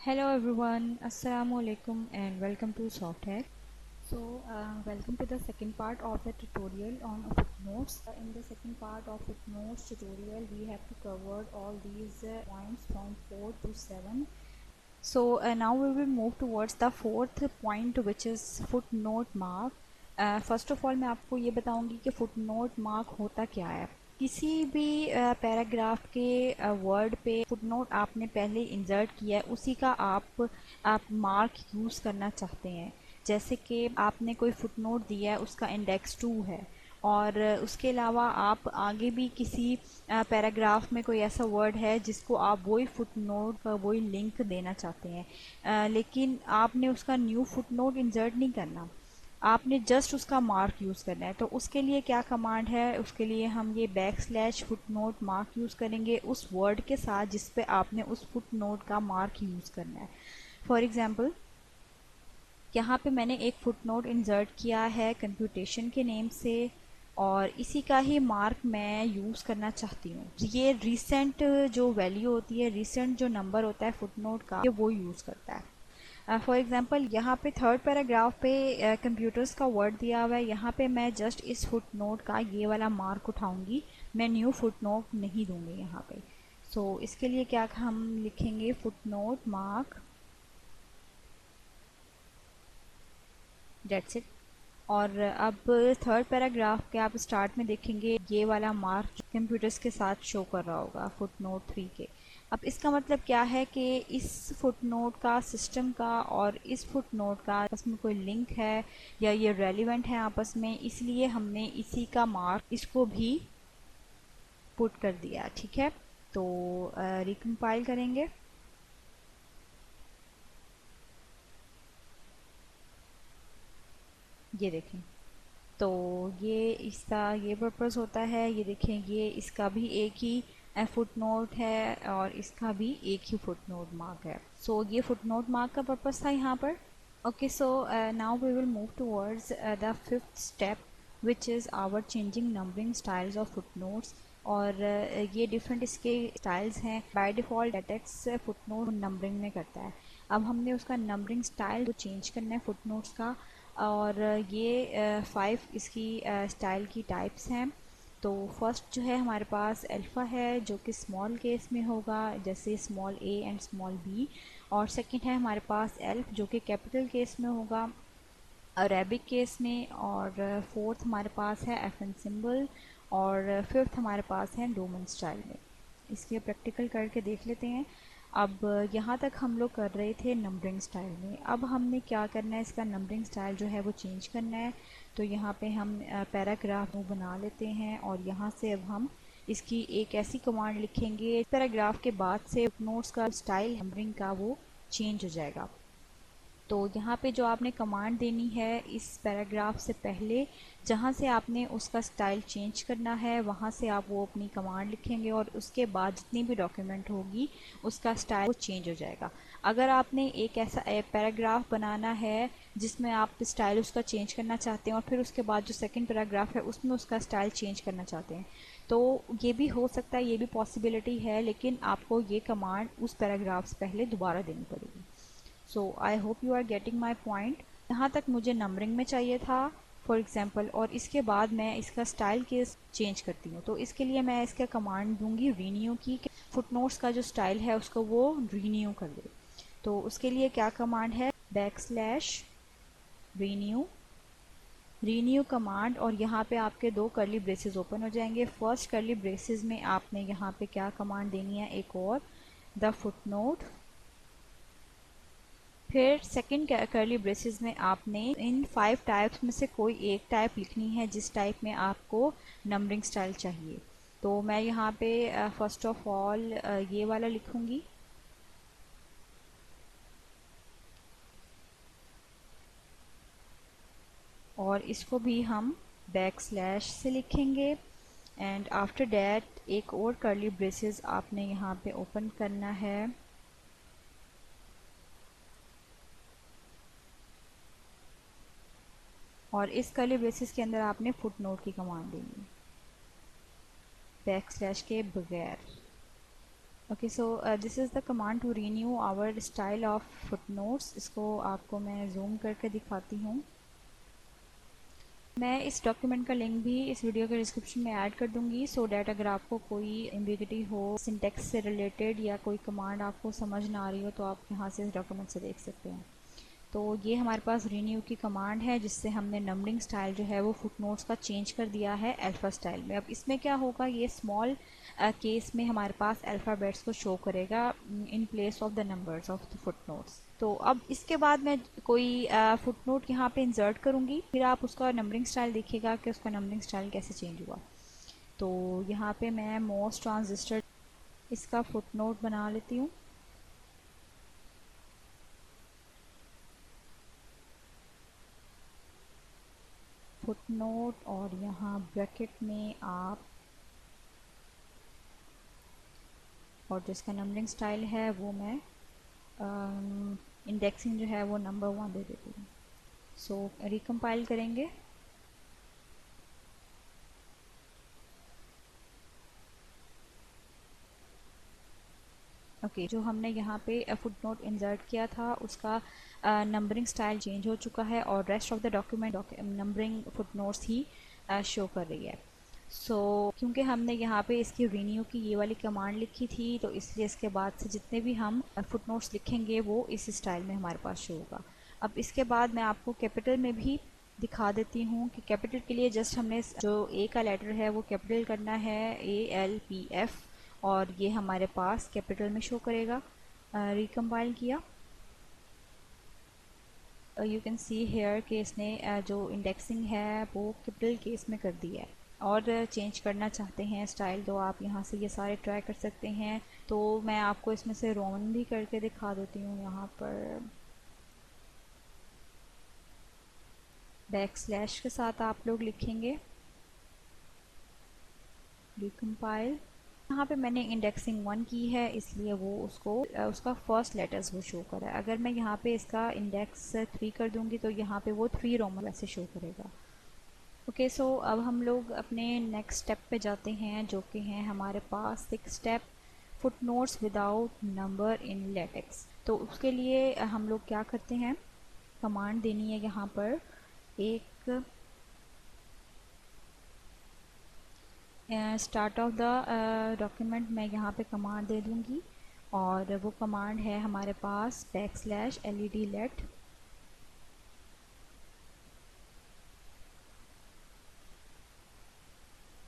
Hello everyone, Assalamu alaikum and welcome to Softhack. Welcome to the second part of the tutorial on footnotes. In the second part of footnotes tutorial, we have to cover all these points from 4 to 7. Now we will move towards the fourth point, which is footnote mark. First of all मैं आपको ये बताऊंगी कि footnote mark होता क्या है। किसी भी पैराग्राफ के वर्ड पे फुटनोट आपने पहले इंसर्ट किया है, उसी का आप मार्क यूज़ करना चाहते हैं। जैसे कि आपने कोई फुटनोट दिया है, उसका इंडेक्स 2 है और उसके अलावा आप आगे भी किसी पैराग्राफ में कोई ऐसा वर्ड है जिसको आप वही फुटनोट का वही लिंक देना चाहते हैं, लेकिन आपने उसका न्यू फुटनोट इंसर्ट नहीं करना, आपने जस्ट उसका मार्क यूज़ करना है। तो उसके लिए क्या कमांड है, उसके लिए हम ये बैकस्लैश फुटनोट मार्क यूज़ करेंगे उस वर्ड के साथ जिस पे आपने उस फुटनोट का मार्क यूज़ करना है। फॉर एग्ज़ाम्पल, यहाँ पे मैंने एक फुटनोट इंसर्ट किया है कंप्यूटेशन के नेम से और इसी का ही मार्क मैं यूज़ करना चाहती हूँ। ये रिसेंट जो वैल्यू होती है, रिसेंट जो नंबर होता है फुटनोट का, ये वो यूज़ करता है। फॉर एग्ज़ाम्पल, यहाँ पे थर्ड पैराग्राफ पे कंप्यूटर्स का वर्ड दिया हुआ है, यहाँ पे मैं जस्ट इस फुटनोट का ये वाला मार्क उठाऊंगी, मैं न्यू फुटनोट नहीं दूंगी यहाँ पे। इसके लिए क्या हम लिखेंगे, फुटनोट मार्क, डेट्स इट। और अब थर्ड पैराग्राफ के आप स्टार्ट में देखेंगे ये वाला मार्क कंप्यूटर्स के साथ शो कर रहा होगा फुटनोट 3 के। अब इसका मतलब क्या है कि इस फुटनोट का सिस्टम का और इस फुटनोट का आपस में कोई लिंक है या ये रेलिवेंट है आपस में, इसलिए हमने इसी का मार्क इसको भी पुट कर दिया। ठीक है, तो रिकम्पाइल करेंगे। ये देखें, तो ये इसका ये पर्पस होता है। ये देखें, ये इसका भी एक ही फुटनोट है और इसका भी एक ही फुटनोट मार्क है। ये फुटनोट मार्क का पर्पस था यहाँ पर। Okay, now we will move towards the fifth step, which is our changing numbering styles of footnotes. और ये डिफरेंट इसके स्टाइल्स हैं। By default LaTeX footnote numbering में करता है। अब हमने उसका नंबरिंग स्टाइल को चेंज करना है फुटनोट्स का। और ये 5 इसकी स्टाइल की टाइप्स हैं। तो फर्स्ट जो है हमारे पास अल्फ़ा है, जो कि स्मॉल केस में होगा, जैसे small A and small B. और सेकंड है हमारे पास एल्फ, जो कि कैपिटल केस में होगा, अरेबिक केस में। और फोर्थ हमारे पास है एफएन सिंबल। और फिफ्थ हमारे पास है रोमन स्टाइल में। इसके प्रैक्टिकल करके देख लेते हैं। अब यहाँ तक हम लोग कर रहे थे नंबरिंग स्टाइल में। अब हमने क्या करना है, इसका नंबरिंग स्टाइल जो है वो चेंज करना है। तो यहाँ पे हम पैराग्राफ बना लेते हैं और यहाँ से अब हम इसकी एक ऐसी कमांड लिखेंगे, पैराग्राफ के बाद से नोट्स का स्टाइल नंबरिंग का वो चेंज हो जाएगा। तो यहाँ पे जो आपने कमांड देनी है इस पैराग्राफ से पहले, जहाँ से आपने उसका स्टाइल चेंज करना है, वहाँ से आप वो अपनी कमांड लिखेंगे और उसके बाद जितनी भी डॉक्यूमेंट होगी उसका स्टाइल वो चेंज हो जाएगा। अगर आपने एक ऐसा पैराग्राफ बनाना है जिसमें आप स्टाइल उसका चेंज करना चाहते हैं और फिर उसके बाद जो सेकंड पैराग्राफ है उसमें उसका स्टाइल चेंज करना चाहते हैं, तो ये भी हो सकता है, ये भी पॉसिबिलिटी है, लेकिन आपको ये कमांड उस पैराग्राफ से पहले दोबारा देनी पड़ेगी। I hope you are getting my point. यहाँ तक मुझे नंबरिंग में चाहिए था फॉर एग्जाम्पल, और इसके बाद मैं इसका स्टाइल के चेंज करती हूँ। तो इसके लिए मैं इसका कमांड दूंगी रीन्यू की, फुटनोट्स का जो स्टाइल है उसको वो रीन्यू कर दे। तो उसके लिए क्या कमांड है, बैकस्लैश रीन्यू, रीन्यू कमांड। और यहाँ पे आपके दो कर्ली ब्रेसेस ओपन हो जाएंगे। फर्स्ट कर्ली ब्रेसेस में आपने यहाँ पे क्या कमांड देनी है, एक और, द फुटनोट। फिर सेकंड कर्ली ब्रेसेस में आपने इन 5 टाइप्स में से कोई एक टाइप लिखनी है जिस टाइप में आपको नंबरिंग स्टाइल चाहिए। तो मैं यहाँ पे फर्स्ट ऑफ ऑल ये वाला लिखूँगी और इसको भी हम बैकस्लैश से लिखेंगे। एंड आफ्टर डैट एक और कर्ली ब्रेसेस आपने यहाँ पे ओपन करना है और इस कर्ली ब्रेसेस के अंदर आपने फुटनोट की कमांड देनी है बैकस्लैश के बगैर। Okay so this is the command to renew our style of footnotes. इसको आपको मैं जूम करके दिखाती हूँ। मैं इस डॉक्यूमेंट का लिंक भी इस वीडियो के डिस्क्रिप्शन में ऐड कर दूंगी, सो डैट अगर आपको कोई एम्बिगिटी हो सिंटेक्स से रिलेटेड या कोई कमांड आपको समझ ना आ रही हो तो आप यहाँ से इस डॉक्यूमेंट से देख सकते हैं। तो ये हमारे पास रीन्यू की कमांड है जिससे हमने नंबरिंग स्टाइल जो है वो फुटनोट्स का चेंज कर दिया है अल्फ़ा स्टाइल में। अब इसमें क्या होगा, ये स्मॉल केस में हमारे पास अल्फ़ाबेट्स को शो करेगा in place of the numbers of the footnotes. तो अब इसके बाद मैं कोई फुटनोट यहाँ पे इंसर्ट करूँगी, फिर आप उसका नंबरिंग स्टाइल देखिएगा कि उसका नंबरिंग स्टाइल कैसे चेंज हुआ। तो यहाँ पे मैं मोस्ट ट्रांजिस्टर इसका फुटनोट बना लेती हूँ। फुटनोट और यहाँ ब्रैकेट में आप और जो इसका नंबरिंग स्टाइल है वो मैं इंडेक्सिंग जो है वो नंबर 1 दे देती हूँ। सो रिकम्पाइल करेंगे। ओके जो हमने यहाँ पे फुटनोट इंसर्ट किया था उसका नंबरिंग स्टाइल चेंज हो चुका है और rest of the document numbering footnotes he show कर रही है। सो क्योंकि हमने यहाँ पे इसकी रीन्यू की ये वाली कमांड लिखी थी तो इसलिए इसके बाद से जितने भी हम फुटनोट्स लिखेंगे वो इस स्टाइल में हमारे पास शो होगा। अब इसके बाद मैं आपको कैपिटल में भी दिखा देती हूँ कि कैपिटल के लिए जस्ट हमने जो ए का लेटर है वो कैपिटल करना है, ALPF, और ये हमारे पास कैपिटल में शो करेगा। रिकम्पाइल किया, यू कैन सी हेयर कि इसने जो इंडेक्सिंग है वो कैपिटल केस में कर दी है। और चेंज करना चाहते हैं स्टाइल तो आप यहाँ से ये सारे ट्राई कर सकते हैं। तो मैं आपको इसमें से रोमन भी करके दिखा देती हूँ। यहाँ पर बैक स्लैश के साथ आप लोग लिखेंगे। रिकम्पाइल, यहाँ पे मैंने इंडेक्सिंग 1 की है इसलिए वो उसका फर्स्ट लेटर्स वो शो कर रहा है। अगर मैं यहाँ पे इसका इंडेक्स 3 कर दूँगी तो यहाँ पे वो 3 रोमन वैसे शो करेगा। ओके सो अब हम लोग अपने नेक्स्ट स्टेप पे जाते हैं जो कि हैं हमारे पास 6 step footnotes without number in latex. तो उसके लिए हम लोग क्या करते हैं, कमांड देनी है यहाँ पर एक स्टार्ट ऑफ द डॉक्यूमेंट। मैं यहाँ पे कमांड दे दूँगी और वो कमांड है हमारे पास \LED let।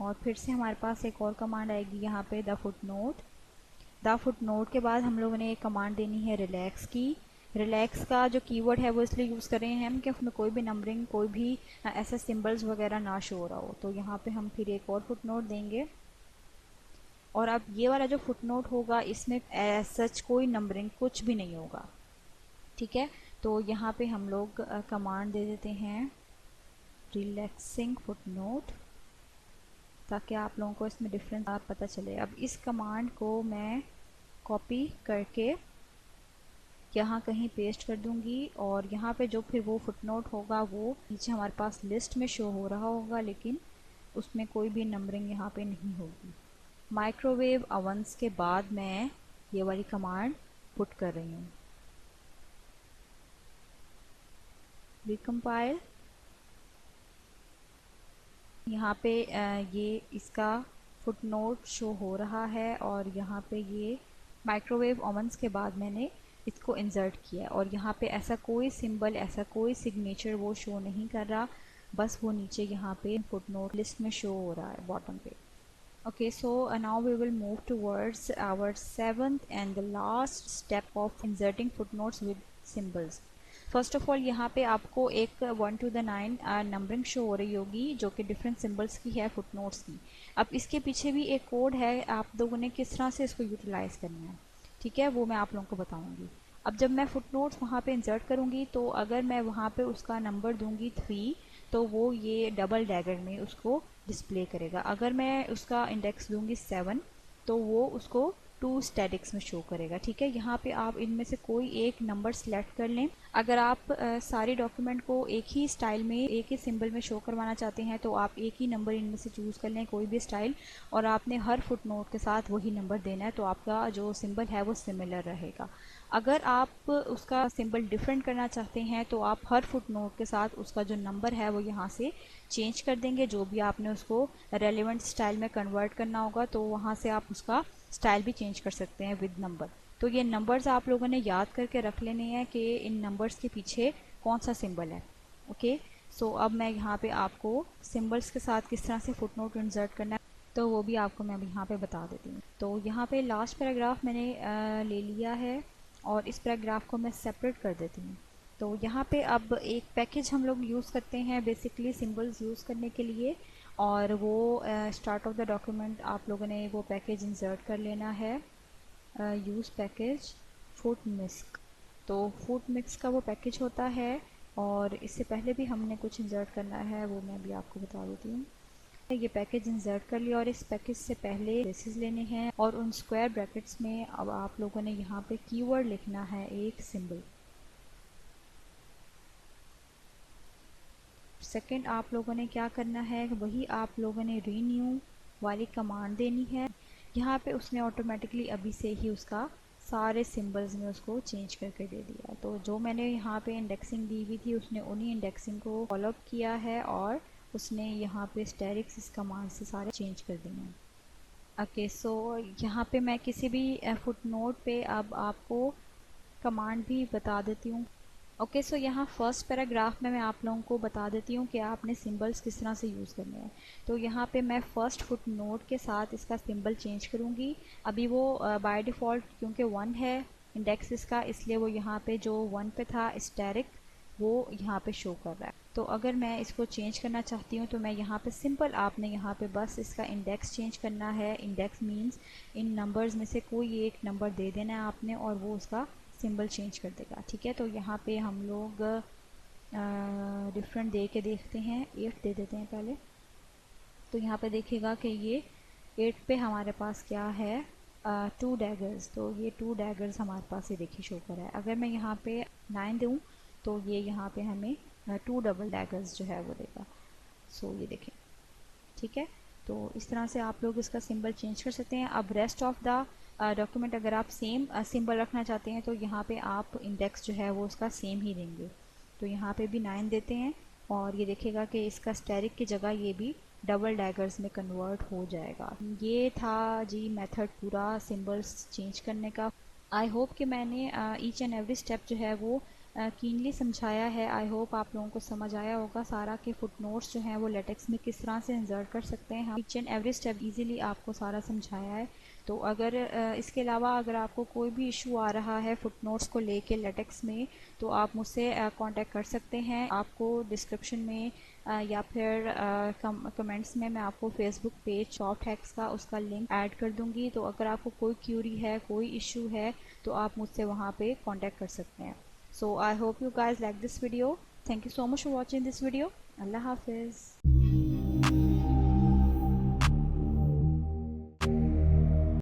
और फिर से हमारे पास एक और कमांड आएगी यहाँ पे द फुटनोट के बाद हम लोगों ने एक कमांड देनी है रिलैक्स की। रिलैक्स का जो कीवर्ड है वो इसलिए यूज़ कर रहे हैं हम कि उसमें कोई भी नंबरिंग कोई भी ऐसे सिंबल्स वगैरह ना शो हो रहा हो। तो यहाँ पे हम फिर एक और फुटनोट देंगे और अब ये वाला जो फुटनोट होगा इसमें सच कोई नंबरिंग कुछ भी नहीं होगा। ठीक है, तो यहाँ पे हम लोग कमांड दे देते हैं रिलैक्सिंग फुटनोट ताकि आप लोगों को इसमें डिफरेंस पता चले। अब इस कमांड को मैं कॉपी करके यहाँ कहीं पेस्ट कर दूँगी और यहाँ पे जो फिर वो फुटनोट होगा वो नीचे हमारे पास लिस्ट में शो हो रहा होगा लेकिन उसमें कोई भी नंबरिंग यहाँ पे नहीं होगी। माइक्रोवेव अवन्स के बाद मैं ये वाली कमांड पुट कर रही हूँ। रिकम्पाइल, यहाँ पे ये इसका फुटनोट शो हो रहा है और यहाँ पे ये माइक्रोवेव ओवन्स के बाद मैंने इसको इंसर्ट किया है और यहाँ पे ऐसा कोई सिंबल ऐसा कोई सिग्नेचर वो शो नहीं कर रहा, बस वो नीचे यहाँ पे फुटनोट लिस्ट में शो हो रहा है बॉटम पे। Okay, so now we will move towards our 7th and the last step of inserting footnotes with symbols. First of all यहाँ पे आपको एक 1 to the 9 नंबरिंग शो हो रही होगी जो कि डिफरेंट सिंबल्स की है फुटनोट्स की। अब इसके पीछे भी एक कोड है, आप लोगों ने किस तरह से इसको यूटिलाइज करना है, ठीक है, वो मैं आप लोगों को बताऊंगी। अब जब मैं फुटनोट्स वहाँ पे इंसर्ट करूँगी तो अगर मैं वहाँ पे उसका नंबर दूँगी 3 तो वो ये डबल डैगर में उसको डिस्प्ले करेगा। अगर मैं उसका इंडेक्स दूँगी 7 तो वो उसको टू स्टैटिक्स में शो करेगा। ठीक है, यहाँ पे आप इनमें से कोई एक नंबर सेलेक्ट कर लें। अगर आप सारे डॉक्यूमेंट को एक ही स्टाइल में, एक ही सिंबल में शो करवाना चाहते हैं तो आप एक ही नंबर इनमें से चूज़ कर लें, कोई भी स्टाइल, और आपने हर फुट नोट के साथ वही नंबर देना है, तो आपका जो सिंबल है वो सिमिलर रहेगा। अगर आप उसका सिंबल डिफरेंट करना चाहते हैं तो आप हर फुट नोट के साथ उसका जो नंबर है वो यहाँ से चेंज कर देंगे। जो भी आपने उसको रेलेवेंट स्टाइल में कन्वर्ट करना होगा तो वहाँ से आप उसका स्टाइल भी चेंज कर सकते हैं विद नंबर। तो ये नंबर्स आप लोगों ने याद करके रख लेने हैं कि इन नंबर्स के पीछे कौन सा सिंबल है। ओके, सो अब मैं यहाँ पे आपको सिंबल्स के साथ किस तरह से फुट नोट इंसर्ट करना है तो वो भी आपको मैं अब यहाँ पे बता देती हूँ। तो यहाँ पे लास्ट पैराग्राफ मैंने ले लिया है और इस पैराग्राफ को मैं सेपरेट कर देती हूँ। तो यहाँ पे अब एक पैकेज हम लोग यूज़ करते हैं बेसिकली सिंबल्स यूज़ करने के लिए, और वो स्टार्ट ऑफ द डॉक्यूमेंट आप लोगों ने वो पैकेज इंसर्ट कर लेना है। यूज़ पैकेज फुट मिस्क, तो फुट मिक्स का वो पैकेज होता है, और इससे पहले भी हमने कुछ इंसर्ट करना है वो मैं भी आपको बता देती हूँ। ये पैकेज इंसर्ट कर लिया और इस पैकेज से पहले ब्रेसेस लेने हैं और उन स्क्वायर ब्रैकेट्स में अब आप लोगों ने यहाँ पे कीवर्ड लिखना है एक सिंबल। सेकंड आप लोगों ने क्या करना है, वही आप लोगों ने रीन्यू वाली कमांड देनी है। यहाँ पे उसने ऑटोमेटिकली अभी से ही उसका सारे सिंबल्स में उसको चेंज करके दे दिया। तो जो मैंने यहाँ पे इंडेक्सिंग दी हुई थी उसने उन्हीं इंडेक्सिंग को फॉलो किया है और उसने यहाँ पे स्टेरिक्स इस कमांड से सारे चेंज कर दिए हैं। ओके, सो यहाँ पे मैं किसी भी फुट नोट पे अब आपको कमांड भी बता देती हूँ। ओके, सो यहाँ फर्स्ट पैराग्राफ में मैं आप लोगों को बता देती हूँ कि आपने सिंबल्स किस तरह से यूज़ करने हैं। तो यहाँ पे मैं फर्स्ट फुट नोट के साथ इसका सिंबल चेंज करूँगी। अभी वो बाय डिफ़ॉल्ट क्योंकि 1 है इंडेक्स इसका, इसलिए वो यहाँ पे जो 1 पे था स्टैरिक वो यहाँ पे शो कर रहा है। तो अगर मैं इसको चेंज करना चाहती हूँ तो मैं यहाँ पे सिंपल, आपने यहाँ पे बस इसका इंडेक्स चेंज करना है। इंडेक्स मीन्स इन नंबर्स में से कोई एक नंबर दे देना है आपने और वो उसका सिंबल चेंज कर देगा। ठीक है, तो यहाँ पे हम लोग डिफरेंट दे के देखते हैं। 8 दे देते हैं पहले। तो यहाँ पे देखिएगा कि ये 8 पे हमारे पास क्या है, 2 डैगर्स। तो ये 2 डैगर्स हमारे पास ये देखिए शो कर रहा है। अगर मैं यहाँ पे 9 दूँ तो ये यहाँ पे हमें 2 डबल डैगर्स जो है वो देगा। सो ये देखें, ठीक है। तो इस तरह से आप लोग इसका सिंबल चेंज कर सकते हैं। अब रेस्ट ऑफ द डॉक्यूमेंट अगर आप सेम सिंबल रखना चाहते हैं तो यहाँ पे आप इंडेक्स जो है वो उसका सेम ही देंगे। तो यहाँ पे भी 9 देते हैं और ये देखेगा कि इसका स्टेरिक की जगह ये भी डबल डैगर्स में कन्वर्ट हो जाएगा। ये था जी मेथड पूरा सिंबल्स चेंज करने का। आई होप कि मैंने ईच एंड एवरी स्टेप जो है वो कीनली समझाया है। आई होप आप लोगों को समझ आया होगा सारा कि फुट नोट्स जो हैं वो लेटेक्स में किस तरह से इंसर्ट कर सकते हैं। हम each and every step easily आपको सारा समझाया है। तो अगर इसके अलावा अगर आपको कोई भी इशू आ रहा है फुट नोट्स को लेके लेटेक्स में तो आप मुझसे कांटेक्ट कर सकते हैं। आपको डिस्क्रिप्शन में या फिर कमेंट्स में मैं आपको फेसबुक पेज सॉफ्ट हैक्स का उसका लिंक ऐड कर दूंगी। तो अगर आपको कोई क्यूरी है, कोई इशू है तो आप मुझसे वहाँ पे कांटेक्ट कर सकते हैं। So I hope you guys like this video. Thank you so much for watching this video. Allah Hafiz.